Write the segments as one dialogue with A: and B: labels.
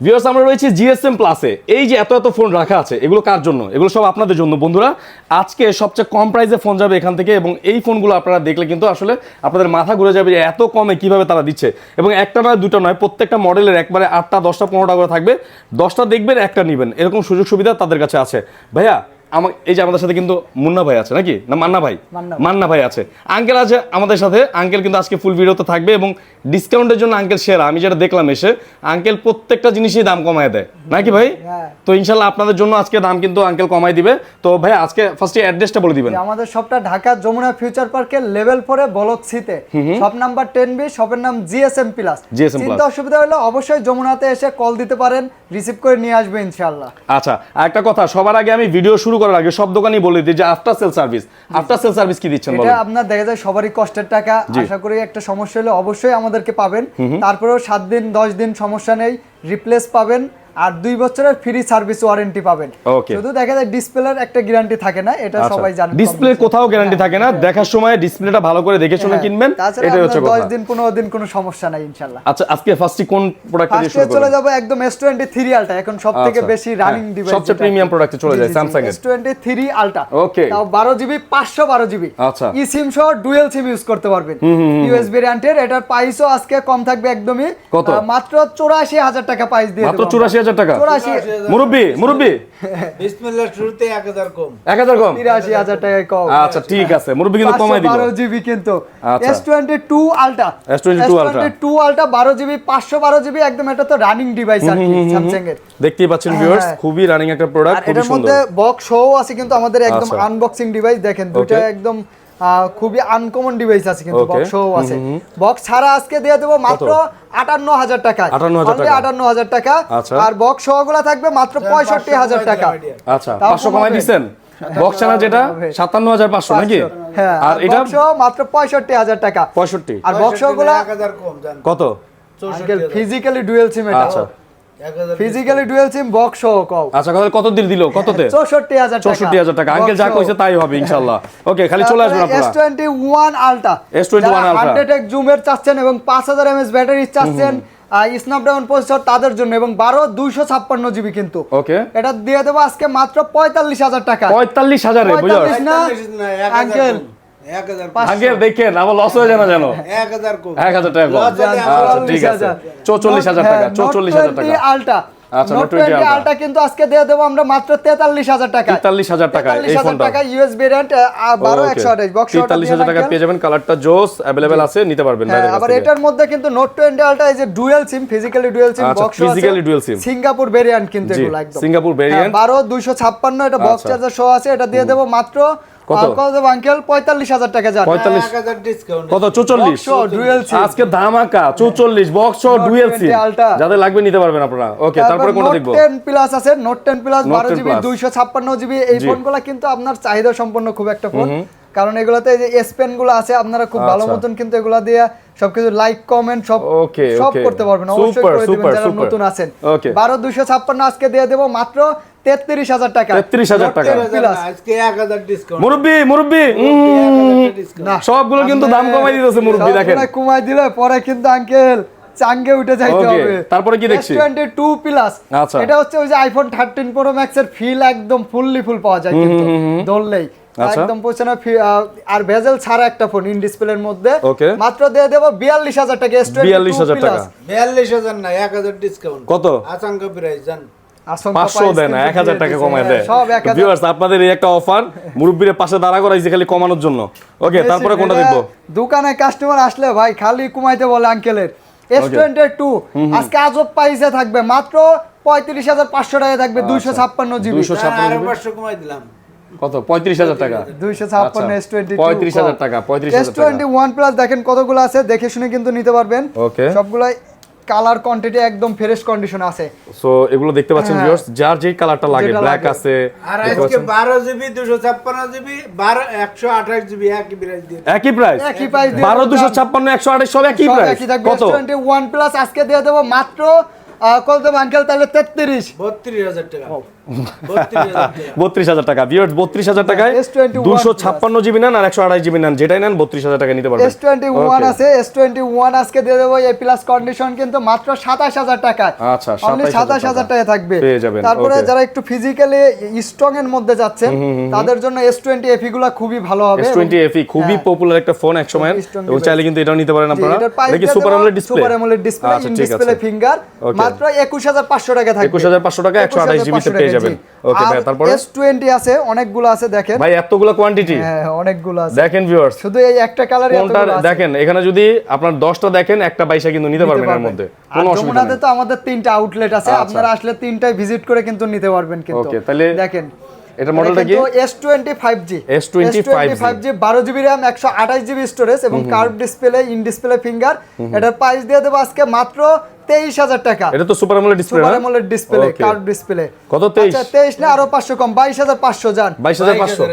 A: Viewers আমরা রয়েছি GSM প্লাসে। এই যে এত এত ফোন রাখা আছে, এগুলো কার জন্য? এগুলো সব আপনাদের জন্য বন্ধুরা। আজকে সবচেয়ে কম প্রাইসে ফোন যাবে এখান থেকে, এবং এই ফোনগুলো আপনারা দেখলে কিন্তু আসলে আপনাদের মাথা ঘুরে যাবে যে এত কমে কিভাবে তারা দিচ্ছে। এবং একটা নয় দুটো নয়, প্রত্যেকটা মডেলের একবারে 8টা 10টা 15টা করে থাকবে। 10টা দেখবেন, একটা নেবেন, এরকম সুযোগ সুবিধা তাদের কাছে আছে। ভাইয়া এই যে আমাদের সাথে কিন্তু মুন্না ভাই আছে নাকি, না মান্না ভাই? মান্না ভাই আছে, আঙ্কেল আছে আমাদের সাথে। আঙ্কেল কিন্তু আজকে ফুল ভিডিওতে থাকবে এবং ডিসকাউন্টের জন্য আঙ্কেল সেরা। আমি যেটা দেখলাম এসে, আঙ্কেল প্রত্যেকটা জিনিসই দাম কমায় দেয় নাকি ভাই? তো ইনশাল্লাহ আপনাদের জন্য আজকে দাম কিন্তু আঙ্কেল কমাই দিবে। তো ভাই আজকে ফার্স্টে অ্যাড্রেসটা বলে দিবেন।
B: আমাদের শপটা ঢাকা যমুনা ফিউচার পার্কের লেভেল 4 এ ব্লক সিতে, শপ নাম্বার 10B, শপের নাম জিএসএম প্লাস। চিন্তা অসুবিধা হলে অবশ্যই যমুনাতে এসে কল দিতে পারেন, রিসিভ করে নিয়ে আসবে ইনশাআল্লাহ।
A: আচ্ছা, আরেকটা কথা, সবার আগে আমি ভিডিও শুরু করার আগে সব দোকানই বলে দিই যে after sale service. After sale service কি দিচ্ছেন বলেন?
B: এটা আপনার দেখা যায় সবারই কষ্টের টাকা, আশা করি একটা সমস্যা হলে অবশ্যই আমাদেরকে পাবেন। তারপরেও 7 দিন 10 দিন সমস্যা নেই, রিপ্লেস পাবেন, আর 2 বছরের ফ্রি সার্ভিস ওয়ারেন্টি পাবেন। শুধু দেখা যায় ডিসপ্লের একটা গ্যারান্টি থাকে না, এটা সবাই জানে।
A: ডিসপ্লে কোথাও গ্যারান্টি থাকে না, দেখার সময় ডিসপ্লেটা ভালো করে দেখে শুনে কিনবেন, এটাই হচ্ছে কথা।
B: 10 দিন 15 দিন কোনো সমস্যা নাই ইনশাআল্লাহ।
A: আচ্ছা, আজকে ফার্স্টলি কোন প্রোডাক্টটা দিয়ে শুরু করব?
B: চলে যাব একদম S23 আলটা, এখন সবথেকে বেশি রানিং ডিভাইস,
A: সবচেয়ে প্রিমিয়াম প্রোডাক্টে চলে যায় স্যামসাং এর
B: S23 আলটা।
A: ওকে,
B: তাও 12GB 512GB।
A: আচ্ছা,
B: ই সিম সহ ডুয়াল সিম ইউজ করতে পারবেন, ইউএস ভেরিয়েন্টের। এটার প্রাইসও আজকে কম থাকবে একদমই,
A: কত?
B: মাত্র 84,000 টাকা প্রাইস দিয়ে দেব।
A: মাত্র 84,000 টাকা?
B: 84
A: মুরব্বি
C: বিসমিল্লাহ, শুরুতে 1000 কম।
A: 1000 কম?
B: 83,000 টাকা কম।
A: আচ্ছা ঠিক আছে, মুরব্বি কিন্তু কমাই দিল।
B: 512GB কিন্তু S22 আলটা,
A: S22 আলটা
B: 12GB 512GB, একদম এটা তো রানিং ডিভাইস আর কি স্যামসাং এর।
A: দেখতেই পাচ্ছেন ভিউয়ার্স, খুবই রানিং একটা প্রোডাক্ট, খুবই
B: এটার
A: সুন্দর।
B: মধ্যে বক্স সহ আছে কিন্তু আমাদের একদম আনবক্সিং ডিভাইস। দেখেন দুটো একদম খুবই আনকমন ডিভাইস আছে, কিন্তু বক্স সহ আছে। বক্স ছাড়া আজকে দিয়ে দেব মাত্র 58,000 টাকা, 58,000 টাকা। আর বক্স সহগুলো থাকবে মাত্র 65,000 টাকা।
A: আচ্ছা, 500 কমাই দিবেন। বক্স ছাড়া যেটা 57,500 নাকি?
B: হ্যাঁ, আর এটা মাত্র 65,000 টাকা।
A: 65।
B: আর বক্স সহগুলো
C: 1000 কম জান।
A: কত?
B: আঙ্কেল ফিজিক্যালি ডুয়াল সিম এটা।
A: আচ্ছা,
B: ফিজিক্যালি ডুয়াল সিম বক্স সহ কও।
A: আচ্ছা, কত দিল দিল? কততে?
B: 64,000 টাকা।
A: 64,000 টাকা। আঙ্কেল যা কইছে তাই হবে ইনশাআল্লাহ। ওকে, খালি চলে আসবেন আপনারা।
B: S21 আলটা,
A: S21 আলটা
B: 100x জুমের চাচ্ছেন এবং 5000 mAh ব্যাটারি চাচ্ছেন, স্ন্যাপড্রাগন প্রসেসর তাদের জন্য, এবং 256GB কিন্তু।
A: ওকে,
B: এটা দিয়ে দেব আজকে মাত্র 45,000 টাকা।
A: 45,000 এ বুঝছো?
B: আঙ্কেল
A: 1000 দেখেন, আবার লস হয়ে যায় না জানো?
C: 1000 কম।
A: 1000 টাকা কম। আচ্ছা ঠিক আছে, 44,000 টাকা। 44,000 টাকা
B: আলটা।
A: আচ্ছা,
B: নোট 20 আলটা কিন্তু আজকে দিয়ে দেব আমরা মাত্র 43,000 টাকা।
A: 43,000 টাকা এই ফোনটা।
B: টাকা ইউএস ভেরিয়েন্ট 12/128 বক্স।
A: 43,000 টাকা পেয়ে যাবেন। কালারটা জোস अवेलेबल আছে, নিতে পারবেন।
B: আবার এটার মধ্যে কিন্তু নোট 20 আলটা এই যে dual SIM, physically dual SIM box আছে,
A: ফিজিক্যালি ডুয়াল সিম,
B: সিঙ্গাপুর ভেরিয়েন্ট কিন্তু এগুলো একদম
A: সিঙ্গাপুর ভেরিয়েন্ট।
B: 12256 এটা বক্স চার্জার সহ আছে। এটা দিয়ে দেব মাত্র কত দেব আঙ্কেল? 45,000 টাকা জান।
C: 1000 ডিসকাউন্ট।
A: কত? 44
B: ডুয়াল সিম
A: আজকে ধামাকা। 44 বক্স ও ডুয়াল সিম, যাদের লাগবে নিতে পারবেন আপনারা। ওকে, তারপরে কোনটা দেখব?
B: নোট 10 প্লাস আছে, নোট 10 প্লাস 12GB 256GB। এই ফোনগুলো কিন্তু আপনার চাহিদা সম্পন্ন খুব একটা ফোন, কারণ এগুলাতে এই যে এস পেন গুলো আছে, আপনারা খুব ভালো মতন কিন্তু এগুলা দিয়ে সবকিছু লাইক কমেন্ট সব করতে পারবেন। অবশ্যই করে দিবেন যারা নতুন আছেন। 12256 আজকে দিয়ে দেব মাত্র 33,000 টাকা।
A: 33,000 টাকা
C: আজকে 1000 ডিসকাউন্ট।
A: মুরব্বি না, সবগুলো কিন্তু দাম কমাই দিতেছে মুরব্বি। দেখেন
B: কমাই দিলে পরে কিন্তু আঙ্কেল চাঙ্গে উঠে যাইতে হবে।
A: তারপরে কি দেখছি?
B: S22 plus. এটা হচ্ছে ওই যে আইফোন 13 প্রো ম্যাক্স এর ফিল একদম ফুল পাওয়া যায় কিন্তু ধরলেই একদম পৌঁছানো, আর ভেজেল ছাড়া একটা ফোন ইন ডিসপ্লের মধ্যে। মাত্র দিয়ে দেব 42,000 টাকা।
A: S22 প্লাস
C: 42,000 না, 1000 ডিসকাউন্ট।
A: কত?
C: আসাঙ্কা প্রাইস জান।
A: 500 দেন, 1000 টাকা কমায় দেয়। ভিউয়ার্স, আপনাদের এই একটা অফার মুরব্বির পাশে দাঁড়া করাইছে খালি কমানোর জন্য। ওকে, তারপরে কোনটা দেখব?
B: দোকানে কাস্টমার আসলে ভাই খালি কমাইতে বলে আঙ্কেলের। S22 আজকে আজব প্রাইসে থাকবে, মাত্র 35,500 টাকা থাকবে। 256GB।
C: 500 কমাই দিলাম।
A: কত? 35,000 টাকা।
B: 256 S22
A: 35,000 টাকা। 35,000 টাকা।
B: S21 প্লাস দেখেন কতগুলো আছে, দেখে শুনে কিন্তু নিতে পারবেন।
A: ওকে,
B: সবগুলাই কালার কোয়ান্টিটি একদম ফ্রেশ কন্ডিশন আছে।
A: সো এগুলো দেখতে পাচ্ছেন ভিউয়ার্স, যার যেই কালারটা লাগে, ব্ল্যাক আছে।
C: আর আজকে 12GB 256GB 128GB একই প্রাইস
A: একই প্রাইস 12 256 128 সব একই প্রাইস। কত?
B: S21 প্লাস আজকে দিয়ে দেব মাত্র কত দেব আঙ্কেল তাহলে 33
C: 32,000 টাকা 32,000 টাকা
A: 32,000 টাকা ভিউয়ার্স, 32,000 টাকায়
B: S21
A: 256 জিবি নেন আর 128 জিবি নেন, যেটাই নেন 32,000 টাকা নিতে পারবেন।
B: S21 আছে, S21 আজকে দিয়ে দেবো এই প্লাস কন্ডিশন কিন্তু মাত্র 27,000 টাকায়।
A: আচ্ছা,
B: অনলি 27,000 টাকায় থাকবে।
A: পেয়ে যাবেন,
B: তারপরে
A: okay।
B: যারা একটু ফিজিক্যালি স্ট্রং এর মধ্যে যাচ্ছেন তাদের জন্য S20 FE গুলো খুবই ভালো হবে।
A: S20 FE খুবই পপুলার একটা ফোন এক সময়,
B: strong
A: এবং চাইলে কিন্তু এটাও নিতে পারেন আপনারা।
B: এটা
A: কি super AMOLED display?
B: Super AMOLED display,
A: আচ্ছা,
B: ইন
A: ঠিক আছে।
B: Display finger,
A: Okay।
B: মাত্র 21,500 টাকা থাকবে।
A: 21,500 টাকা 128 জিবি তে পেয়ে যাবেন। ওকে ভাই, তারপরে
B: S20 আছে, অনেকগুলো আছে দেখেন
A: ভাই, এতগুলো কোয়ান্টিটি
B: হ্যাঁ অনেকগুলো আছে
A: দেখেন ভিউয়ার্স,
B: শুধু এই একটা কালারে
A: কোনটা দেখেন, এখানে যদি আপনার 10টা দেখেন একটা 22টা কিন্তু নিতে পারবেন এর মধ্যে, কোনো অসুবিধা
B: যমুনাতে
A: নেই।
B: তো আমাদের 3টা আউটলেট আছে,
A: আচ্ছা।
B: আপনারা আসলে 3টায় ভিজিট করে কিন্তু নিতে পারবেন কিন্তু।
A: ওকে, তাহলে
B: দেখেন
A: এটা মডেলটা কি?
B: S20 5G
A: S20
B: 5G 12GB RAM 128GB storage এবং curve display, in display finger. এটার প্রাইস দিয়ে দেব আজকে মাত্র 23,000 টাকা।
A: এটা তো super AMOLED display,
B: super AMOLED display, curve display.
A: কত? 23?
B: আচ্ছা 23 না আরো 500 কম, 22,500 যান।
A: 22,500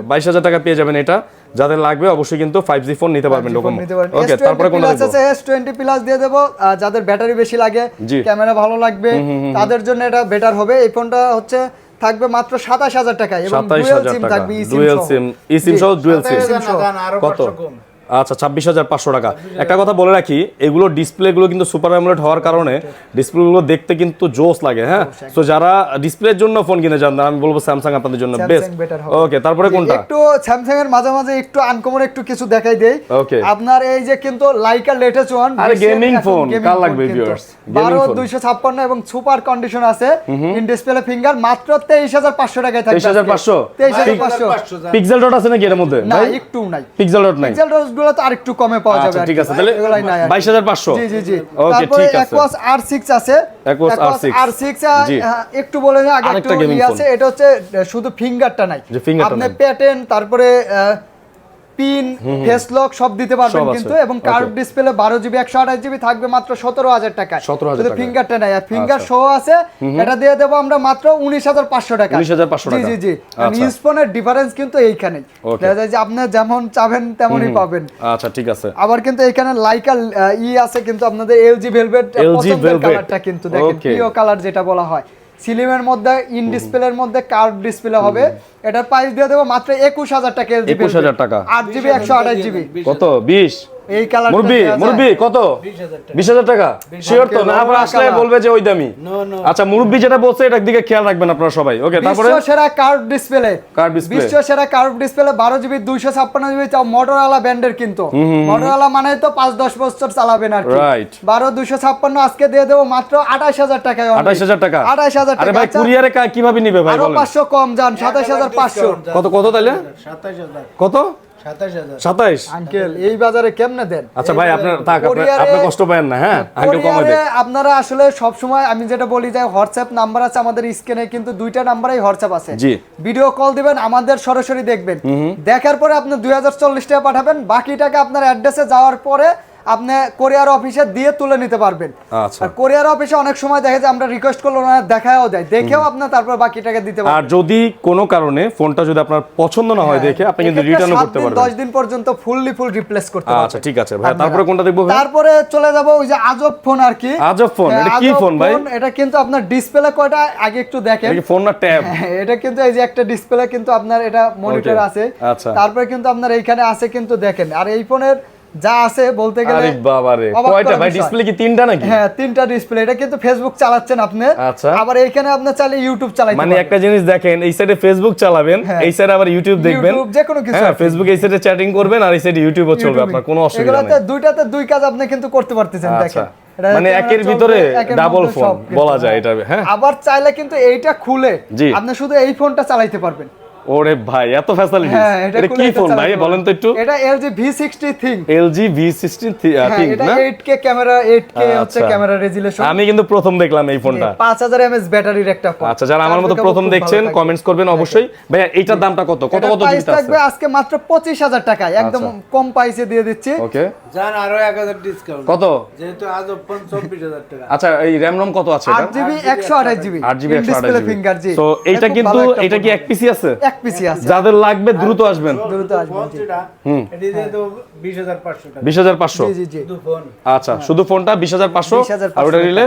A: 22,000 টাকা পেয়ে যাবেন এটা। যাদের লাগবে অবশ্যই কিন্তু 5G ফোন নিতে পারবেন ডোকোমো। ওকে, তারপরে কোনটা
B: প্লাস
A: দেখব?
B: আছে, S20 প্লাস দিয়ে দেব। যাদের ব্যাটারি বেশি লাগে,
A: জি।
B: ক্যামেরা ভালো লাগবে, তাদের জন্য এটা বেটার হবে। এই ফোনটা হচ্ছে থাকবে মাত্র 27,000 টাকায় এবং ডুয়াল
A: 27,000
B: সিম
A: টাকা,
B: থাকবে,
A: ডুয়াল সিম, eSIM সহ ডুয়াল সিম।
C: 27,000 না, আরো
A: কত?
C: 500 কম।
A: আচ্ছা, 26,500 টাকা। একটা কথা বলে রাখি, এগুলো ডিসপ্লেগুলো কিন্তু সুপার অ্যামোলেড হওয়ার কারণে ডিসপ্লেগুলো দেখতে কিন্তু জোস লাগে, হ্যাঁ। সো যারা ডিসপ্লের জন্য ফোন কিনে যান, আমি বলবো স্যামসাং আপনাদের জন্য বেস্ট।
B: Samsung better হবে।
A: ওকে, তারপরে কোনটা?
B: একটু স্যামসাং এর মাঝে মাঝে একটু আনকমন একটু কিছু দেখাই দেই।
A: ওকে।
B: আপনার এই যে কিন্তু লাইকা লেটেস্ট ওয়ান,
A: আরে gaming phone, কার লাগবে viewers? Gaming phone।
B: 12,256 এবং সুপার কন্ডিশন আছে, ইন ডিসপ্লে ফিঙ্গার, মাত্র 23,500 টাকায় থাকবে।
A: 23,500?
B: 23,500
A: পিক্সেল ডট আছে নাকি এর মধ্যে?
B: না,
A: ভাই
B: একটু নাই।
A: পিক্সেল ডট নাই।
B: পিক্সেল ডট গুলো তো আরেকটু কমে পাওয়া যাবে।
A: আচ্ছা, ঠিক আছে, তাহলে
B: এগুলাই নাই আর কি।
A: 22,500।
B: জি জি জি।
A: ওকে,
B: তারপরে
A: ঠিক আছে।
B: Aquos R6 আছে।
A: Aquos R6
B: R6
A: জি।
B: একটু বলে না, আগে
A: আরেকটা
B: একটু
A: gaming
B: ইয়ে
A: phone।
B: আছে, এটা হচ্ছে শুধু ফিঙ্গারটা নাই।
A: যে fingerটা
B: আপনি
A: নাই।
B: প্যাটার্ন, তারপরে পিন, ফেস লক সব দিতে পারবেন
A: সব আছে।
B: কিন্তু, এবং
A: Okay।
B: Curve display 12GB 128GB থাকবে মাত্র 17,000 টাকায়।
A: 17,000
B: শুধু
A: টাকায়।
B: ফিঙ্গারটা নাই, আর ফিঙ্গার
A: আচ্ছা।
B: সহ আছে, এটা দিয়ে দেব আমরা মাত্র 19,500 টাকা।
A: 19,500
B: জি
A: টাকা।
B: জি জি।
A: আচ্ছা।
B: স্পনের ডিফারেন্স কিন্তু এইখানেই।
A: Okay।
B: দেখা যায় যে আপনি যেমন চাবেন তেমনই পাবেন।
A: আচ্ছা, ঠিক আছে।
B: আবার কিন্তু এখানে লাইকা আছে কিন্তু আপনাদের LG ভেলভেট পছন্দের
A: Velvet।
B: কালারটা কিন্তু দেখেন,
A: Okay।
B: প্রিয় কালার যেটা বলা হয়। সিলিমের মধ্যে, ইন ডিসপ্লের মধ্যে কার্ভ ডিসপ্লে হবে। এটার প্রাইস দিয়ে দেবো মাত্র 21,000 টাকা। LG
A: 21,000 টাকা।
B: 8GB 128GB
A: কত? 20?
B: এই কালার
A: মুরব্বি কত?
C: 20,000
A: 20,000 টাকা।
C: টাকা।
A: শিওর তো না? আবার আসলে
B: কালার।
A: বলবে যে ওই দামি।
C: নো নো
A: আচ্ছা, মুরব্বি যেটা বলছে এটার দিকে খেয়াল রাখবেন আপনারা সবাই। ওকে, তারপরে
B: বিশ্ব সেরা কার্ভ ডিসপ্লে।
A: Curved display।
B: বিশ্ব সেরা কার্ভ ডিসপ্লে 12GB 256GB, চাও মোটরোলা ব্র্যান্ডের কিন্তু। মোটরোলা মানে তো 5-10 বছর চালাবেন আর কি।
A: Right।
B: 12,256 আজকে দিয়ে দেবো মাত্র 28,000 টাকায়।
A: 28,000 টাকা।
B: 28,000
A: আরে
B: টাকা।
A: ভাই,
B: আচ্ছা,
A: কুরিয়ারে কিভাবে নিবে ভাই
B: আরো
A: বলেন?
B: 500 কম যান, 27,500।
A: কত তাইলে?
C: 27,000
A: কত?
C: 27,000
A: 27?
B: আঙ্কেল এই বাজারে কেমনে দেন?
A: আচ্ছা ভাই, আপনার
B: কোরিয়ারে-
A: আপনি কষ্ট পাবেন না, হ্যাঁ? আঙ্কেল কমাই
B: কোরিয়ারে
A: দেন।
B: আপনারা আসলে সব সময় আমি যেটা বলি যে হোয়াটসঅ্যাপ নাম্বার আছে আমাদের স্ক্রিনে, কিন্তু 2টা নাম্বারেই হোয়াটসঅ্যাপ আছে।
A: জি।
B: ভিডিও কল দিবেন, আমাদের সরাসরি দেখবেন, দেখার পরে আপনি 2040 টাকা পাঠাবেন, বাকি টাকা আপনার অ্যাড্রেসে যাওয়ার পরে আপনি কোরিয়ার অফিসে দিয়ে তুলে নিতে পারবেন।
A: আচ্ছা।
B: আর কোরিয়ার অফিসে অনেক সময় দেখা যায় আমরা রিকোয়েস্ট করলে ওনারা দেখাও দেয়, দেখেও আপনি তারপর বাকি টাকা দিতে পারবেন।
A: আর যদি কোনো কারণে ফোনটা যদি আপনার পছন্দ না হয় দেখে, আপনি কিন্তু
B: এক্ষেত্রে
A: রিটার্নও
B: 7
A: করতে
B: দিন,
A: পারবেন।
B: 10 দিন পর্যন্ত ফুল রিপ্লেস করতে পারবেন।
A: আচ্ছা, ঠিক আছে ভাই,
B: আপনারা।
A: তারপরে কোনটা দেখবো ভাই?
B: তারপরে চলে যাব ওই যে আজব ফোন আর কি।
A: আজব ফোন?
B: হ্যাঁ,
A: এটা কি
B: আজব
A: ফোন ভাই?
B: এটা কিন্তু আপনার ডিসপ্লে কয়টা আগে একটু দেখেন।
A: এটা কি ফোন না ট্যাব?
B: হ্যাঁ, এটা কিন্তু এই যে একটা ডিসপ্লে কিন্তু আপনার এটা মনিটর
A: Okay,
B: আছে।
A: আচ্ছা।
B: তারপরে কিন্তু আপনার এইখানে আছে কিন্তু দেখেন, আর এই ফোনের যা আছে বলতে গেলে
A: আরে বাবারে,
B: অবাক
A: কয়টা
B: করার
A: ভাই?
B: বিষয়।
A: ডিসপ্লে কি 3টা নাকি?
B: হ্যাঁ 3টা ডিসপ্লে। এটা কিন্তু ফেসবুক চালাচ্ছেন আপনি,
A: আচ্ছা।
B: আবার এইখানে আপনি চাইলে ইউটিউব চালাইতে
A: মানে
B: পারবেন।
A: একটা জিনিস দেখেন, এই সাইডে ফেসবুক চালাবেন,
B: হ্যাঁ।
A: এই সাইডে আবার ইউটিউব দেখবেন।
B: ইউটিউব যে কোনো কিছু
A: হ্যাঁ,
B: আর কি।
A: ফেসবুক এই সাইডে চ্যাটিং করবেন আর এই সাইডে ইউটিউবও চলবে,
B: ইউটিউবে।
A: আপনার কোনো অসুবিধা
B: এগুলাতে
A: নেই।
B: দুইটাতে দুই কাজ আপনি কিন্তু করতে পারতেছেন
A: আচ্ছা,
B: দেখেন। এটা
A: মানে
B: ক্যামেরা
A: একের
B: চলবে,
A: ভিতরে
B: একের
A: ডাবল
B: মধ্যে
A: ফোন
B: সব কিছু,
A: বলা যায় এটা, হ্যাঁ।
B: আবার চাইলে কিন্তু এইটা খুলে
A: জি।
B: আপনি শুধু এই ফোনটা চালাইতে পারবেন।
A: ওরে ভাই, এত ফ্যাসিলিটি!
B: হ্যাঁ,
A: এটা
B: খুলে
A: কি
B: এটা
A: ফোন ভাই
B: চালাইতে
A: বলেন তো একটু?
B: পারবেন। এটা LG V60 Think।
A: LG V16
B: হ্যাঁ,
A: think
B: এটা
A: না?
B: 8K ক্যামেরা, 8K হচ্ছে
A: আচ্ছা।
B: Camera resolution.
A: আমি কিন্তু প্রথম দেখলাম এই ফোনটা।
B: 5000 mAh ব্যাটারির একটা ফোন।
A: আচ্ছা, যারা আমার মতো প্রথম দেখছেন কমেন্টস করবেন অবশ্যই। ভাই এইটার দামটা কত কত কত
B: প্রাইস
A: জিনিস
B: থাকবে
A: আছে?
B: আজকে মাত্র 25,000 টাকায়, একদম কম প্রাইসে দিয়ে দিচ্ছি।
A: ওকে,
C: জান আরো 1,000 ডিসকাউন্ট।
A: কত?
C: যেহেতু আজব ফোন 24,000 টাকা।
A: আচ্ছা, এই RAM ROM কত আছে এটা?
B: 8GB 128GB
A: 8GB
B: display finger. জি,
A: সো এইটা
B: খুব
A: কিন্তু
B: ভালো একটা
A: এটা কি
B: ফোন।
A: এক পিসি আছে?
B: এক পিসি আছে,
A: যাদের লাগবে দ্রুত আসবেন।
B: দ্রুত আসবেন, জি।
C: এটি দিয়ে তো 20,500 টাকা।
A: 20,500
B: জি জি জি।
C: শুধু ফোন।
A: আচ্ছা, শুধু ফোনটা 20,500 আর ওটা নিলে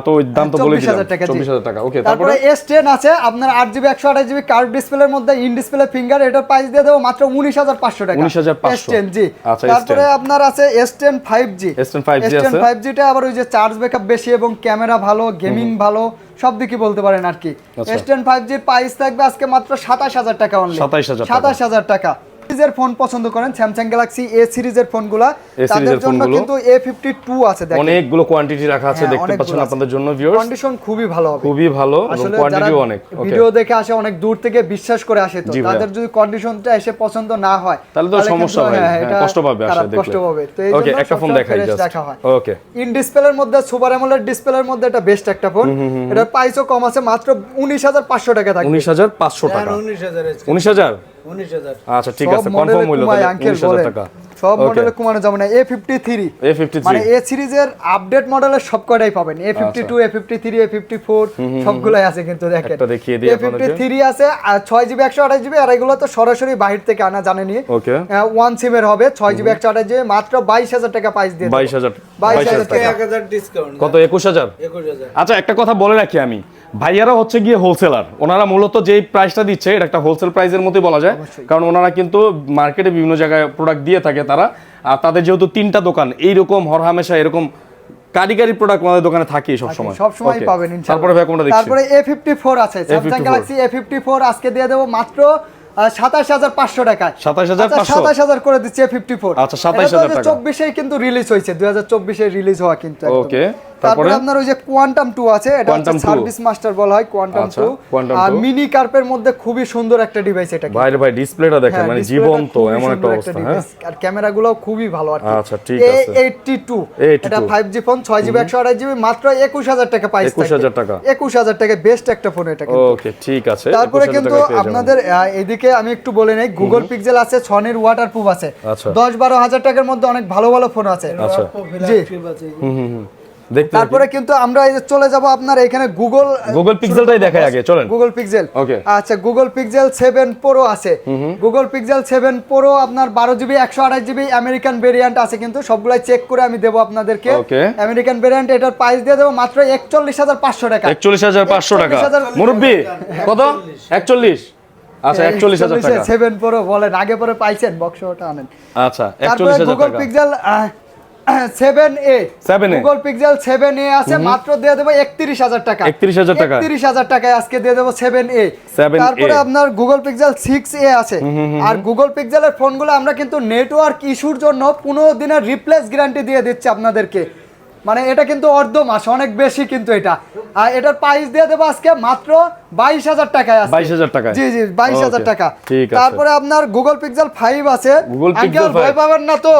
A: তো ওই দাম তো বলে দিলাম
B: 24,000 টাকা, জি।
A: 24,000 টাকা। ওকে,
B: তারপরে S10 আছে আপনার 8GB 128GB কার্ভ ডিসপ্লের মধ্যে ইন ডিসপ্লে ফিঙ্গার, এটার প্রাইস দিয়ে দেবো মাত্র 19,500 টাকা।
A: 19,500
B: S10 জি।
A: আচ্ছা,
B: তারপরে
A: S10
B: আপনার আছে S10 5G।
A: S10 5G আছে।
B: S10 5G টা আবার ওই যে চার্জ ব্যাকআপ বেশি এবং ক্যামেরা ভালো, গেমিং ভালো, সব দিকই বলতে পারেন আর কি।
A: আচ্ছা।
B: S10 5G এর প্রাইস থাকবে আজকে মাত্র 27,000 টাকা অনলি।
A: 27,000 টাকা।
B: 27,000 টাকা। সিরিজের ফোন পছন্দ করেন স্যামসাং গ্যালাক্সি A সিরিজের ফোনগুলা,
A: A
B: তাদের
A: সিরিজের
B: জন্য
A: ফোনগুলো
B: কিন্তু A52 আছে দেখেন।
A: অনেকগুলো কোয়ান্টিটি রাখা আছে,
B: হ্যাঁ,
A: দেখতে
B: অনেকগুলো
A: পাচ্ছেন
B: আছে।
A: আপনাদের জন্য ভিউয়ার্স।
B: কন্ডিশন খুবই ভালো হবে,
A: খুবই ভালো এবং
B: আসলে যারা
A: কোয়ান্টিটিও অনেক। ওকে,
B: ভিডিও দেখে আসে অনেক দূর থেকে বিশ্বাস করে আসে, তো
A: জি ভাইয়া।
B: তাদের যদি কন্ডিশনটা এসে পছন্দ না হয়
A: তাহলে তো সমস্যা
B: কিন্তু,
A: হয়,
B: হ্যাঁ,
A: হ্যাঁ,
B: এটা
A: কষ্ট পাবে আসলে
B: খারাপ,
A: দেখলে।
B: কষ্ট পাবে। তো এই
A: ওকে,
B: জন্য
A: একটা ফোন
B: সবসময়
A: দেখাই
B: fresh
A: জাস্ট।
B: রাখা হয়।
A: ওকে,
B: ইন ডিসপ্লের মধ্যে সুপার অ্যামোলেড ডিসপ্লের মধ্যে এটা বেস্ট একটা ফোন। এটার প্রাইসও কম আছে, মাত্র 19,500 টাকা থাকবে।
A: 19,500 টাকা।
C: 19,000 আজকে।
A: 19,000
C: 19,000।
A: আচ্ছা, ঠিক
B: সব
A: আছে,
B: মডেলে
A: কনফার্ম হইলো
B: কুমায়
A: তাহলে
B: আঙ্কেল
A: 19,000
B: বলেন।
A: টাকা।
B: সব
A: ওকে।
B: মডেলে কমানো যাবে না। A53
A: A53
B: মানে এ সিরিজের আপডেট মডেলের সব কয়টাই পাবেন। A52, A53, A54 সবগুলাই আছে কিন্তু দেখেন।
A: একটা দেখিয়ে দিই আপনাদেরকে।
B: A53 আছে আর 6GB 128GB, আর এগুলো তো সরাসরি বাহির থেকে আনা, জানেনই।
A: ওকে,
B: ওয়ান সিমের হবে 6GB 128GB, মাত্র 22,000 টাকা প্রাইস দিয়ে দেব।
A: 22,000
B: 22,000
C: আজকে
B: টাকা।
C: 1,000 ডিসকাউন্ট।
A: কত? 21,000।
C: 21,000।
A: আচ্ছা, একটা কথা বলে রাখি আমি, ভাইয়ারা হচ্ছে গিয়ে হোলসেলার, ওনারা মূলত যেই প্রাইসটা দিচ্ছে এটা একটা হোলসেল প্রাইসের মতোই বলা যায়, কারণ ওনারা কিন্তু মার্কেটে বিভিন্ন জায়গায় প্রোডাক্ট দিয়ে থাকে তারা, আর তাদের যেহেতু 3টা দোকান এইরকম হরহামেশা এরকম কারিগরি প্রোডাক্ট আমাদের দোকানে থাকে সব সময়।
B: সব সময় পাবেন ইনশাআল্লাহ।
A: তারপরে ভাই কোনটা দেখছি?
B: তারপরে A54 আছে, স্যামসাং গ্যালাক্সি A54 আজকে দিয়ে দেব মাত্র 27,500 টাকায়।
A: 27,500
B: 27,000 করে দিচ্ছে A54।
A: আচ্ছা, 27,000 টাকা।
B: 24 কিন্তু রিলিজ হয়েছে, 2024 এ রিলিজ হওয়া কিন্তু একদম।
A: ওকে,
B: তারপরে আপনার ওই যে কোয়ান্টাম 2 আছে, এটা হচ্ছে
A: Quantum 2
B: সার্ভিস মাস্টার বলা হয়, কোয়ান্টাম
A: আচ্ছা,
B: 2
A: Quantum
B: আর
A: 2
B: মিনি কার্পের মধ্যে খুবই সুন্দর একটা ডিভাইস এটা কিন্তু।
A: ভাই ডিসপ্লেটা দেখেন,
B: হ্যাঁ,
A: মানে
B: ডিসপ্লেটা
A: জীবন্ত
B: খুবই
A: এমন একটা
B: সুন্দর
A: অবস্থা। হ্যাঁ,
B: ডিভাইস, আর ক্যামেরাগুলো খুবই ভালো আর কি।
A: আচ্ছা, ঠিক আছে।
B: A82 এটা 5G ফোন, 6GB 128GB, মাত্র 21,000 টাকা প্রাইস।
A: 21,000 টাকা।
B: 21,000 টাকা বেস্ট একটা ফোন এটা কিন্তু।
A: ওকে, ঠিক আছে।
B: তারপরে
A: 21,000
B: কিন্তু
A: টাকায় পেয়ে যাবেন।
B: আপনাদের এদিকে আমি একটু বলে নেই, গুগল পিক্সেল আছে, সনির ওয়াটারপ্রুফ আছে,
A: আচ্ছা।
B: 10-12 হাজার টাকার মধ্যে অনেক ভালো ভালো ফোন আছে।
A: আচ্ছা।
B: জি।
C: আছে।
A: দেখতে
B: তারপরে কিন্তু আমরা এই যে চলে যাব আপনার এখানে
A: গুগল পিক্সেলটাই দেখাই আগে, চলেন।
B: Google Pixel.
A: ওকে।
B: আচ্ছা, গুগল পিক্সেল 7 প্রো আছে। গুগল পিক্সেল 7 প্রো আপনার 12GB 128GB আমেরিকান ভেরিয়েন্ট আছে, কিন্তু সবগুলাই চেক করে আমি দেব আপনাদেরকে।
A: ওকে।
B: আমেরিকান ভেরিয়েন্ট, এটার প্রাইস দিয়ে দেব মাত্র 41,500 টাকা।
A: 41,500 টাকা।
B: 41,000
A: মুরব্বি কত? 41। আচ্ছা, 41,000 টাকা।
B: 7 প্রো বলেন, আগে পরে পাইছেন, বক্সটা আনেন।
A: আচ্ছা,
B: তারপরে
A: 41,000
B: গুগল
A: টাকা।
B: Pixel 7a
A: 7a
B: Google pixel 7a আছে, মাত্র দিয়ে দেব 31,000 টাকা।
A: 31,000 টাকা।
B: 31,000 টাকায় আজকে দিয়ে দেব 7a।
A: 7a
B: তারপরে আপনার গুগল পিক্সেল 6a আছে। আর গুগল পিক্সেলের ফোনগুলো আমরা কিন্তু নেটওয়ার্ক ইস্যুর জন্য 15 দিনের রিপ্লেস গ্যারান্টি দিয়ে দিচ্ছি আপনাদেরকে, মানে এটা কিন্তু অর্ধ মাস, অনেক বেশি কিন্তু এটা। আর এটার প্রাইস দিয়ে দেবো আজকে মাত্র 22,000 টাকায় আছে।
A: 22,000 টাকায়।
B: জি জি, 22,000
A: ওকে,
B: টাকা।
A: ঠিক আছে।
B: তারপরে আপনার গুগল পিক্সেল 5 আছে।
A: Google Pixel
B: আঙ্কেল
A: 5
B: ভয় পাবেন না তো,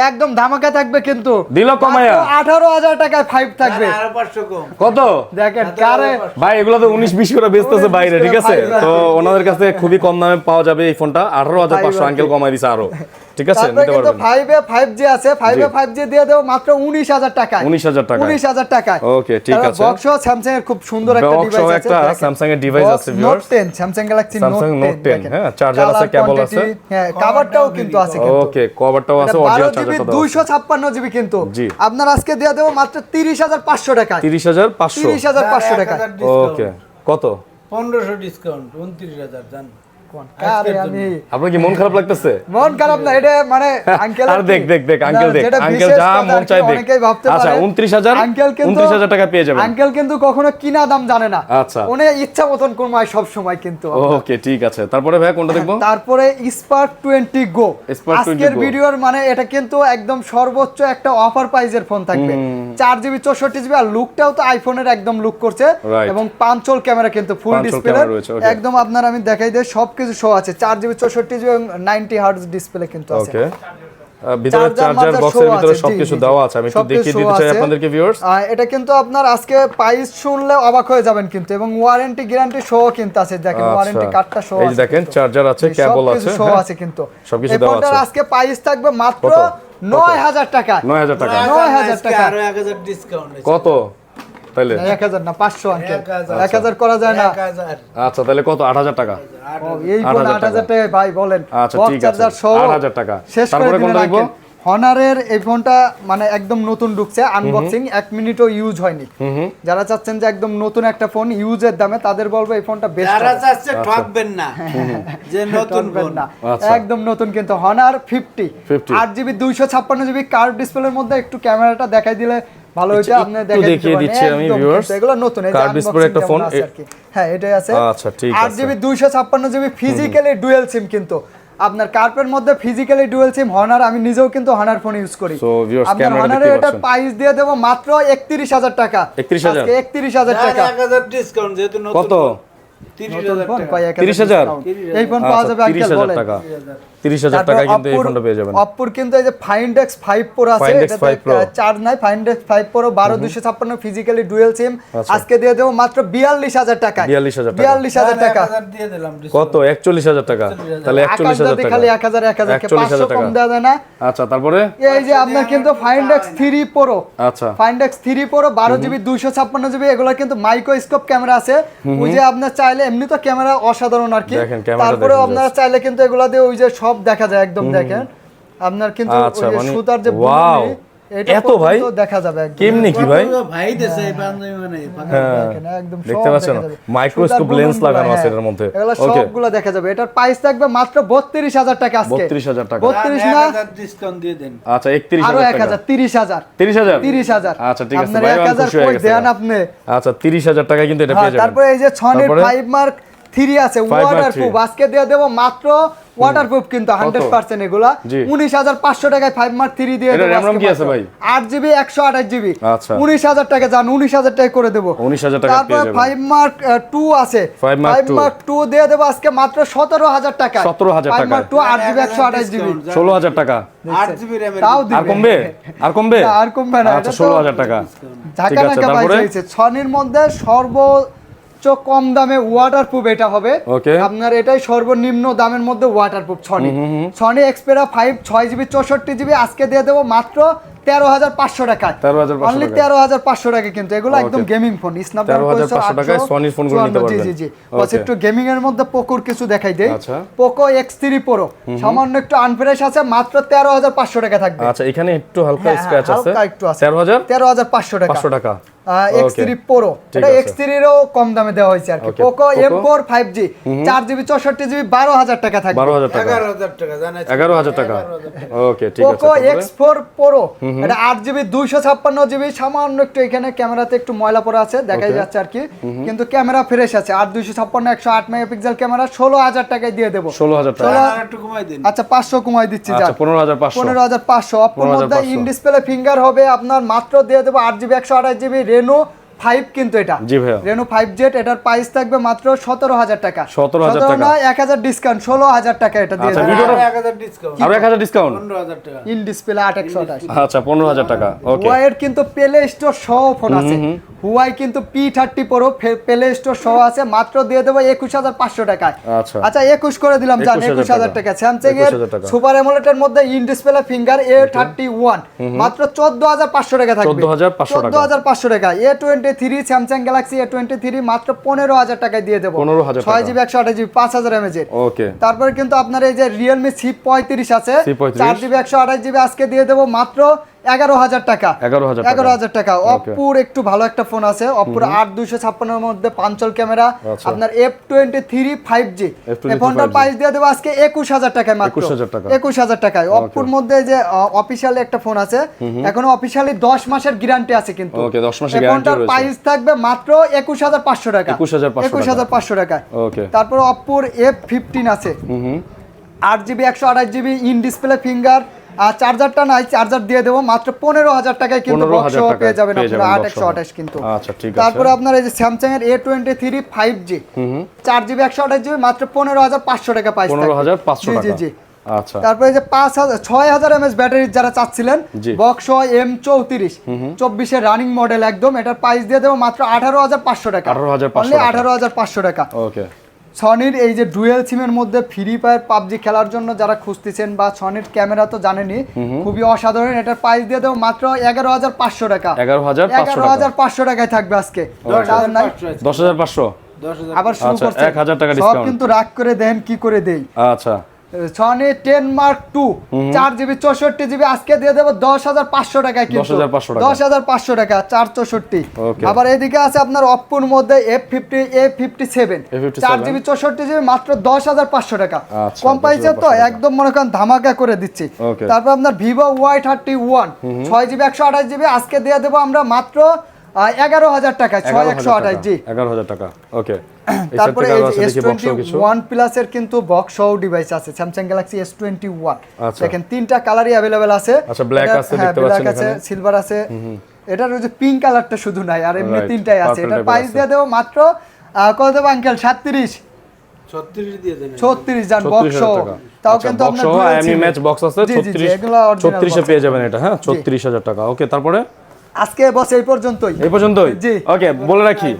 B: একদম ধামাকা থাকবে কিন্তু।
A: দিল কমায়া।
B: 18,000 টাকায় 5 থাকবে।
C: আরো 500 কম।
A: কত?
B: দেখেন কারে
A: ভাই এগুলো তো 19-20 করে বেচতেছে বাইরে, ঠিক আছে?
B: 19-20
A: তো ওনাদের কাছে খুবই কম দামে পাওয়া যাবে এই ফোনটা। 18,500 আঙ্কেল কমাই দিছে আরো, ঠিক আছে?
B: তারপরে
A: নিতে
B: কিন্তু
A: পারবেন।
B: 5 এ 5G আছে, 5 এ 5G দিয়ে দেব মাত্র 19,000 টাকায়।
A: 19,000 টাকায়।
B: 19,000 টাকায়।
A: ওকে, ঠিক আছে।
B: বক্স স্যামসাং এর খুব সুন্দর একটা
A: Box
B: ডিভাইস
A: সহ
B: আছে।
A: একটা Samsung এর device আছে, viewers।
B: Note 10 Samsung Galaxy
A: Samsung
B: Note
A: Note 10,
B: 10
A: হ্যাঁ, চার্জার আছে, কেবল আছে।
B: হ্যাঁ, কভারটাও কিন্তু আছে কিন্তু।
A: ওকে, কভারটাও আছে, অরিজিনাল চার্জারটা দাও।
B: 256GB কিন্তু।
A: জি।
B: আপনার আজকে দিয়ে দেব মাত্র 30,500 টাকায়।
A: 30,500।
B: 30,500 টাকা।
C: 1,000 ডিসকাউন্ট।
A: ওকে, কত?
C: 1500 ডিসকাউন্ট, 29,000 জান।
B: আরে আমি
A: আপনার কি মন খারাপ লাগতেছে?
B: মন খারাপ না, এটা মানে আঙ্কেল
A: আর দেখ আঙ্কেল দেখ, আঙ্কেল যা মন চাই দেখ।
B: অনেকেই ভাবতে
A: আচ্ছা,
B: পারে
A: 29,000
B: আঙ্কেল কিন্তু
A: 29,000 টাকা পেয়ে যাবেন।
B: আঙ্কেল কিন্তু কখনো কিনা দাম জানে না।
A: আচ্ছা।
B: উনি ইচ্ছা মতন কমায় সব সময় কিন্তু।
A: ওকে, ঠিক আছে। তারপরে ভাই কোনটা দেখবো?
B: তারপরে স্পার্ক 20 গো।
A: Spark 20
B: আজকের
A: Go।
B: ভিডিওর মানে এটা কিন্তু একদম সর্বোচ্চ একটা অফার প্রাইজের ফোন থাকবে। 4GB 64GB, আর লুকটাও তো আইফোনের একদম লুক করছে,
A: Right।
B: এবং পাঁচল ক্যামেরা কিন্তু ফুল
A: পাঁচল
B: ডিসপ্লে
A: ক্যামেরা রয়েছে, okay।
B: একদম আপনার আমি দেখাই দেই, সবকিছু শো আছে। 4GB 64GB এবং 90 হার্টজ ডিসপ্লে কিন্তু আছে।
A: ওকে, ভিতরে চার্জার বক্সের ভিতরে সবকিছু দেওয়া আছে, আমি একটু দেখিয়ে দিতে চাই আপনাদেরকে ভিউয়ার্স।
B: এটা কিন্তু আপনার আজকে প্রাইস শুনলে অবাক হয়ে যাবেন কিন্তু, এবং ওয়ারেন্টি গ্যারান্টি শো কিন্তু আছে, দেখেন ওয়ারেন্টি কার্ডটা শো আছে।
A: এই যে দেখেন, চার্জার আছে, কেবল আছে,
B: শো
A: হ্যাঁ,
B: আছে কিন্তু।
A: সবকিছু
B: এই
A: দেওয়া
B: ফোনটার
A: আছে।
B: আজকে প্রাইস থাকবে মাত্র
A: কত?
B: 9,000 টাকা।
A: 9,000 টাকা।
B: 9,000
C: আজকে
B: টাকা।
C: আরো 1,000 ডিসকাউন্ট আছে।
A: কত? তাইলে
B: 1000 না 500 আঙ্কেল
C: 1000
B: 1000 করা যায় না
C: 1000
A: আচ্ছা তাহলে কত 8000 টাকা
B: ও, এই ফোন
A: 8000
B: 8000 টাকায় ভাই বলেন
A: আচ্ছা
B: বক্স
A: ঠিক আছে
B: চার্জার সহ
A: 8000 টাকা
B: শেষ করে
A: তারপরে
B: দিবেন
A: কোনটা দেখবো
B: আঙ্কেল হনারের এই ফোনটা মানে একদম নতুন ঢুকছে আনবক্সিং 1 মিনিটও ইউজ হয়নি যারা চাচ্ছেন যে একদম নতুন একটা ফোন ইউজের দামে তাদের বলবো এই ফোনটা বেস্ট
C: যারা চাচ্ছে ঠকবেন না যে নতুন ফোন
B: না
A: আচ্ছা।
B: একদম নতুন কিন্তু হনার 50
A: 50
B: 8GB 256GB কার্ভ ডিসপ্লের মধ্যে একটু ক্যামেরাটা দেখাই দিলে ভালো হইতো আপনি
A: একটু
B: দেখাই
A: দেখিয়ে দিচ্ছি আমি viewers
B: এগুলো নতুন এই যে
A: কার্ভ ডিসপ্লে একটা ফোন
B: হ্যাঁ এটাই আছে
A: আচ্ছা ঠিক আছে
B: 8GB 256GB ফিজিক্যালি ডুয়াল সিম কিন্তু আপনার কার্পের মধ্যে ফিজিক্যালি ডুয়াল সিম হনার আমি নিজেও কিন্তু হনার ফোন ইউজ করি
A: So, viewers,
B: আপনার
A: ক্যামেরাটা
B: হনারে
A: দেখতে
B: এটা
A: পাচ্ছেন।
B: প্রাইস দিয়ে দেব মাত্র 31000 টাকা
A: 31,000
B: আজকে 31000 টাকা
C: 1000 ডিসকাউন্ট যেহেতু নতুন
A: কত?
C: ফোন,
B: নতুন
C: 30,000
B: ফোন
C: টাকা।
B: কয়
A: 30,000
B: এই ফোন পাওয়া যাবে আঙ্কেল
A: 30,000
B: বলেন
A: টাকা 30,000 টাকা কিন্তু এই ফোনটা পেয়ে যাবেন
B: অপ্পোর কিন্তু এই যে Find X 5 Pro আছে
A: Find X
B: এটাতে
A: 5 Pro
B: চার্জ নাই Find X 5 Pro 12256 physically dual SIM
A: আচ্ছা।
B: আজকে দিয়ে দেব মাত্র 42000 টাকা
A: 42,000 টাকা
B: 42000 টাকা
C: 1000 দিয়ে দিলাম
A: কত 41,000 টাকা তাহলে 41,000 টাকা
B: খালি 1000 1000 কে
A: 41,000
B: 500 কম
A: টাকা
B: দেওয়া যায় না
A: আচ্ছা তারপরে
B: এই যে আপনার কিন্তু Find X 3 Pro
A: আচ্ছা
B: Find X 3 Pro 12GB 256GB এগুলো কিন্তু মাইক্রোস্কোপ ক্যামেরা আছে ওই যে আপনার চাইলে এমনি তো ক্যামেরা অসাধারণ আর কি
A: দেখেন, ক্যামেরাটা
B: তারপরে
A: দেখেন
B: আপনারা চাইলে কিন্তু এগুলা দিয়ে ওই যে সব দেখা যায় একদম দেখেন আপনার কিন্তু
A: আচ্ছা,
B: ওই যে
A: মানে
B: সুতার যে
A: wow!
B: বুননি, এটা
A: এত ভাই?
B: পর্যন্ত দেখা যাবে একদম
A: কেমনে কি ভাই
C: ভাই দেশে এই পাঞ্জাবি মানে
B: দেখেন, একদম সব
A: দেখতে পাচ্ছেন?
B: দেখা যাবে।
A: মাইক্রোস্কোপ
B: সুতার
A: লেন্স
B: বুননগুলা,
A: লাগানো আছে
B: হ্যাঁ।
A: এটার মধ্যে।
B: এগুলা
A: Okay.
B: সবগুলা দেখা যাবে এটার প্রাইস থাকবে মাত্র 32000 টাকা আজকে
A: 32,000 টাকা
B: 32 না
C: 1000 ডিসকাউন্ট দিয়ে দেন
A: আচ্ছা
B: আরো
A: 31,000 টাকা
B: 1000 30000
A: 30,000
B: 30000
A: আচ্ছা ঠিক আছে
B: আপনার
A: ভাই আমি
B: 1000
A: খুশি হয়ে
B: কই
A: গেছি
B: দেন আপনি
A: আচ্ছা 30,000 টাকা কিন্তু এটা
B: হ্যাঁ,
A: পেয়ে যাবেন
B: তারপরে এই যে ছনের
A: তারপরে?
B: 5 মার্ক 3 আছে
A: 5 Mark
B: ওয়াটারপ্রুফ
A: 3
B: আজকে দিয়ে দেব মাত্র ওয়াটারপ্রুফ কিন্তু 100% এগুলা
A: জি।
B: 19500 টাকায় 5 মার্ক 3 দিয়ে
A: এটার
B: দেব
A: RAM কি আছে ভাই?
B: 8GB 128GB
A: আচ্ছা।
B: 19000 টাকা জান 19000 টাকা করে দেব
A: 19,000 টাকা
B: তারপর
A: পেয়ে যাবেন
B: 5 মার্ক 2 আছে
A: 5 Mark 2
B: মার্ক 2 দিয়ে দেব আজকে মাত্র 17000 টাকা
A: 17,000
B: 5
A: টাকায়।
B: মার্ক 2 8GB 128GB
A: 16,000 টাকা
C: 8GB RAM
B: তাও
A: আর
B: দিবে
A: কমবে আর কমবে
B: না, আর কমবে না,
A: আচ্ছা
B: এটা তো
A: 16,000 টাকা ঠিক
B: ঢাকা
A: আছে
B: ঢাকা
A: তারপরে
B: পাইছে ছনির মধ্যে সর্বোচ্চ কম দামে ওয়াটারপ্রুফ এটা হবে
A: Okay.
B: আপনার এটাই সর্বনিম্ন দামের মধ্যে ওয়াটারপ্রুফ ছনি ছনি এক্সপেরা 5 6GB 64GB আজকে দিয়ে দেবো মাত্র 13,500 টাকায়
A: 13,500
B: অনলি
A: টাকায়।
B: 13,500 টাকা কিন্তু এগুলো একদম
A: Okay.
B: গেমিং ফোন স্ন্যাপড্রাগন
A: 13,500 টাকায় Sony ফোনগুলো নিতে
B: জি
A: পারবেন।
B: জি জি
A: Okay.
B: বস একটু গেমিং এর মধ্যে পোকোর কিছু দেখাই দেই
A: আচ্ছা।
B: পোকো X3 Pro সামান্য একটু আনফ্রেশ আছে মাত্র 13,500 টাকা থাকবে
A: আচ্ছা এখানে একটু হালকা
B: হ্যাঁ,
A: স্ক্র্যাচ আছে
B: হালকা একটু আছে।
A: 13,000
B: 13,500 টাকা
A: 500 টাকা
B: X3
A: Okay.
B: Pro
A: ঠিক
B: এটা
A: আছে।
B: X3 এরও কম দামে দেওয়া হয়েছে আর কি
A: Okay.
B: Poco
A: Poco?
B: M4 5G 4GB 64GB 12,000 টাকা থাকবে
A: 12,000 টাকা
C: 11000 টাকা জানা
A: 11,000 টাকা ওকে ঠিক আছে
B: পোকো
A: তারপরে?
B: X4 Pro এটা 8GB 256GB সামান্য একটু এখানে ক্যামেরাতে একটু ময়লা পড়ে আছে দেখাই
A: Okay.
B: যাচ্ছে আর কি কিন্তু ক্যামেরা ফ্রেশ আছে 8/256 108 মেগাপিক্সেল ক্যামেরা 16,000 টাকায় দিয়ে দেব
A: 16,000 টাকা
C: আর একটু কমাই দিন
B: আচ্ছা 500 কমাই দিচ্ছি যা
A: আচ্ছা 15,500
B: 15,500 অপর মধ্যে
A: 15,500
B: ইন ডিসপ্লে ফিঙ্গার হবে আপনার মাত্র দিয়ে দেবো 8GB 128GB রেনো 5 কিন্তু এটা
A: জি ভাইয়া।
B: রেনো 5Z এটার প্রাইস থাকবে মাত্র 17,000 টাকা
A: 17,000 টাকা।
B: না 1000 ডিসকাউন্ট 16,000 টাকা এটা দিয়ে
A: আচ্ছা,
B: দেবো
A: ভিডিওটা-
C: 1000 ডিসকাউন্ট
A: আরো 1000 ডিসকাউন্ট
C: 15000 টাকা
B: ইন ডিসপ্লে 8128
A: আচ্ছা 15,000 টাকা ওকে
B: হুয়াইয়ের কিন্তু প্লে স্টোর সহ ফোন আছে হুয়াই কিন্তু P30 Pro প্লে স্টোর সহ আছে মাত্র দিয়ে দেবো 21,500 টাকায়
A: আচ্ছা।
B: আচ্ছা 21 করে দিলাম জান
A: 21,000
B: 21,000 টাকা স্যামসাং এর
A: 21,000 টাকা।
B: সুপার অ্যামোলেড এর মধ্যে ইন ডিসপ্লে ফিঙ্গার A31 মাত্র 14,500 টাকা থাকবে
A: 14,500 টাকা।
B: 14,500 টাকা A23 স্যামসাং গ্যালাক্সি A23 মাত্র 15,000 টাকায় দিয়ে দেবো
A: 15,000 টাকা।
B: 6GB 128GB 5,000 mAh এর
A: ওকে
B: তারপরে কিন্তু আপনার এই যে Realme C35 আছে
A: C35
B: 4GB 128GB আজকে দিয়ে দেবো মাত্র 11,000 টাকা
A: 11,000 টাকা।
B: 11,000 টাকা
A: Okay.
B: অপ্পুর একটু ভালো একটা ফোন আছে অপ্পুর 8/256 এর মধ্যে পাঞ্চল ক্যামেরা
A: আচ্ছা।
B: আপনার F23 5G
A: F23
B: এই ফোনটার
A: 5G
B: প্রাইস দিয়ে দেবো আজকে 21,000 টাকায় মাত্র
A: 21,000 টাকা।
B: 21,000 টাকায় অপ্পুর মধ্যে যে অফিশিয়ালি একটা ফোন আছে এখনো অফিশিয়ালি 10 মাসের গ্যারান্টি আছে কিন্তু
A: Okay, 10 মাসের
B: এই
A: guarantee
B: ফোনটার
A: রয়েছে।
B: প্রাইস থাকবে মাত্র 21,500 টাকা
A: 21,500
B: টাকায়
A: Okay.
B: তারপর অপ্পুর F15 আছে 8GB 128GB in display finger আর চার্জারটা নাই চার্জার দিয়ে দেবো মাত্র 15,000 টাকায় কিন্তু
A: 15,000
B: বক্স সহ
A: টাকায়
B: পেয়ে যাবেন
A: পেয়ে
B: আপনারা
A: যাবেন
B: 8
A: box সহ।
B: 128 কিন্তু
A: আচ্ছা ঠিক আছে
B: তারপরে আপনার এই যে স্যামসাং এর A23 5G 4GB 128GB মাত্র 15,500 টাকা প্রাইস
A: 15,500
B: জি জি
A: টাকা
B: জি
A: আচ্ছা
B: তারপরে এই যে 6,000 mAh ব্যাটারি যারা চাচ্ছিলেন
A: জি।
B: বক্স M34 24 এর রানিং মডেল একদম এটার প্রাইস দিয়ে দেবো মাত্র 18,500 টাকা
A: 18,500
B: Only
A: টাকা।
B: 18,500 টাকা
A: ওকে
B: সনির এই যে ডুয়েল সিমের মধ্যে ফ্রি ফায়ার পাবজি খেলার জন্য যারা খুঁজতেছেন, বা সনির ক্যামেরা তো জানেনই খুবই অসাধারণ, এটার প্রাইস দিয়ে দেবো মাত্র 11,500 টাকা। 11,500 টাকায় থাকবে আজকে। তার নাই
A: 10,500
B: আবার শুরু
A: আচ্ছা,
B: করছে
A: 1,000 টাকা
B: সব
A: ডিসকাউন্ট।
B: কিন্তু রাগ করে দেন কি করে দেই।
A: আচ্ছা
B: সনি 10 মার্ক 2 4GB 64GB আজকে দিয়ে দেবো 10,500 টাকায়, কিন্তু
A: 10,500 টাকা।
B: 10,500 টাকা 464।
A: Okay.
B: আবার এদিকে আছে আপনার অপ্পোর মধ্যে A57 4GB 64GB মাত্র 10,500 টাকা।
A: আচ্ছা,
B: কম পাইছে তো
A: 10,500
B: একদম মনে করেন ধামাকা করে দিচ্ছি।
A: Okay.
B: তারপর আপনার Vivo Y31 6GB 128GB আজকে দিয়ে দেবো আমরা মাত্র 11,000 টাকায় 6128 জি।
A: 11,000 টাকা ওকে।
B: তারপরে এই যে S21 প্লাস এর কিন্তু বক্স সহ ডিভাইস আছে, স্যামসাং গ্যালাক্সি S21।
A: আচ্ছা।
B: দেখেন তিনটা কালারই अवेलेबल আছে।
A: আচ্ছা, ব্ল্যাক
B: এটা-
A: আছে
B: হ্যাঁ,
A: দেখতে
B: ব্ল্যাক
A: পাচ্ছেন
B: আছে,
A: এখানে।
B: সিলভার আছে। এটার ওই যে পিঙ্ক কালারটা শুধু নাই, আর এমনি
A: Right,
B: তিনটাই আছে।
A: purple
B: এটার
A: type-এর
B: প্রাইস
A: আছে।
B: দিয়ে দেবো মাত্র কত দেবো আঙ্কেল? 37
C: 36 দিয়ে দেন
B: 36 জান বক্স
A: 36,000
B: সহ।
A: টাকা।
B: তাও
A: আচ্ছা,
B: কিন্তু
A: box
B: আপনার
A: সহ
B: dual
A: IMEI
B: SIM
A: match box আছে
B: জি, জি, জি,
A: 36
B: এগুলো original
A: 34 এ
B: box
A: পেয়ে
B: আছে।
A: যাবেন এটা, হ্যাঁ 34,000 টাকা ওকে। তারপরে
B: আজকে বস এই পর্যন্তই।
A: এই পর্যন্তই
B: জি।
A: ওকে, বলে রাখি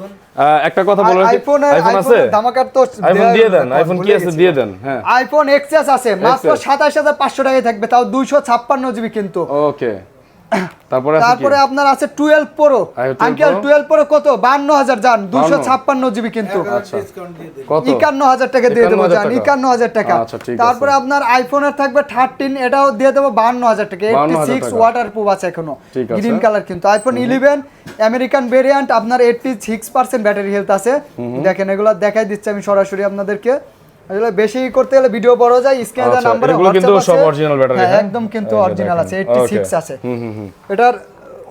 A: একটা কথা বলে রাখি, আইফোন আছে,
B: ধামাকার তো
A: আইফোন দিয়ে দেন, আইফোন কি আছে দিয়ে দেন। হ্যাঁ
B: আইফোন এক্সএস আছে মাত্র 27,500 টাকায় থাকবে, তাও 256GB কিন্তু।
A: ওকে। তারপরে আছে কি?
B: তারপরে আপনার আছে 12 প্রো
A: iPhone
B: আঙ্কেল
A: 12
B: 12 প্রো কত 52,000 জান 256GB কিন্তু
C: ডিসকাউন্ট দিয়ে দেন
A: কত?
B: 51,000 টাকা দিয়ে দেবো
A: 51,000
B: জান
A: টাকা।
B: 51,000 টাকা।
A: আচ্ছা, ঠিক আছে।
B: তারপরে আপনার আইফোনের থাকবে 13 এটাও দিয়ে দেবো 52,000 টাকা।
A: 52,000
B: 86
A: টাকা।
B: ওয়াটার প্রুফ আছে এখনো,
A: ঠিক আছে।
B: গ্রিন কালার কিন্তু। আইফোন 11 আমেরিকান ভেরিয়েন্ট আপনার 86% ব্যাটারি হেলথ আছে। দেখেন এগুলো দেখাই দিচ্ছি আমি সরাসরি আপনাদেরকে। আসলে বেশি করতে গেলে ভিডিও বড় যায়, স্ক্রিনে দেওয়া
A: আচ্ছা,
B: নাম্বারে
A: এগুলো কিন্তু
B: WhatsApp
A: সব
B: আছে।
A: original battery,
B: হ্যাঁ,
A: হ্যাঁ?
B: একদম কিন্তু
A: এই যে
B: অরিজিনাল আছে,
A: দেখেন।
B: 86
A: Okay.
B: আছে। এটার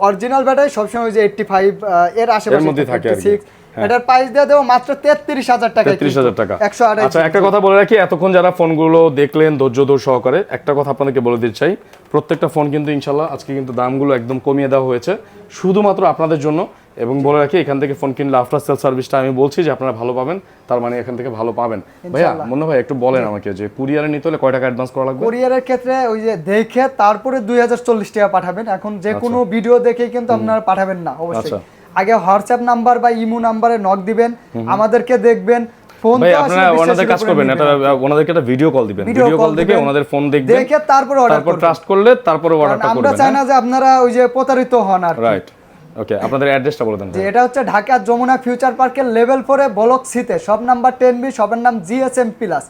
B: অরিজিনাল ব্যাটারি সবসময় ওই যে 85 এর আশেপাশে
A: মধ্যে থাকে আর কি।
B: 86
A: হ্যাঁ।
B: এটার প্রাইস দিয়ে দেবো মাত্র 33,000 টাকা।
A: 33,000 টাকা।
B: 128
A: আচ্ছা, একটা কথা বলে রাখি, এতক্ষণ যারা ফোনগুলো দেখলেন ধৈর্য ধরে সহকারে, একটা কথা আপনাদেরকে বলে দিতে চাই, প্রত্যেকটা ফোন কিন্তু ইনশাল্লাহ আজকে কিন্তু দামগুলো একদম কমিয়ে দেওয়া হয়েছে শুধুমাত্র আপনাদের জন্য। এবং বলে রাখি, এখান থেকে ফোন কিনলে আফটার সেল সার্ভিসটা আমি বলছি যে আপনারা ভালো পাবেন, তার মানে এখান থেকে ভালো পাবেন। ভাইয়া
B: ইনশাল্লাহ।
A: মনে ভাই একটু বলেন আমাকে যে কুরিয়ারে নিতে হলে কয় টাকা অ্যাডভান্স করা লাগবে?
B: কোরিয়ারের ক্ষেত্রে ওই যে দেখে তারপরে 2040 টাকা পাঠাবেন। এখন যে কোনো ভিডিও দেখেই কিন্তু আপনারা পাঠাবেন না অবশ্যই।
A: আচ্ছা।
B: আগে হোয়াটসঅ্যাপ নাম্বার বা ইমো নাম্বারে নক দিবেন, আমাদেরকে দেখবেন। ফোন
A: ভাই
B: তো
A: আপনারা
B: আসলে
A: ওনাদের কাজ
B: বিশ্বাসের
A: করবেন,
B: উপরে
A: এটা
B: নির্ভর।
A: ওনাদেরকে একটা ভিডিও কল দিবেন,
B: Video
A: ভিডিও
B: call
A: কল দেখে
B: দিবেন।
A: ওনাদের ফোন দেখবেন,
B: দেখে তারপরে অর্ডার
A: তারপর
B: করবেন।
A: ট্রাস্ট করলে তারপরে
B: কারণ
A: অর্ডারটা
B: আমরা
A: করবেন।
B: চাই না যে আপনারা ওই যে প্রতারিত হন আর কি।
A: রাইট ওকে, আপনাদের অ্যাড্রেসটা বলে দেন।
B: যে এটা হচ্ছে ঢাকা যমুনা ফিউচার পার্কের লেভেল 4 ব্লক সিতে, সব নাম্বার 10B, সবার নাম GSM প্লাস।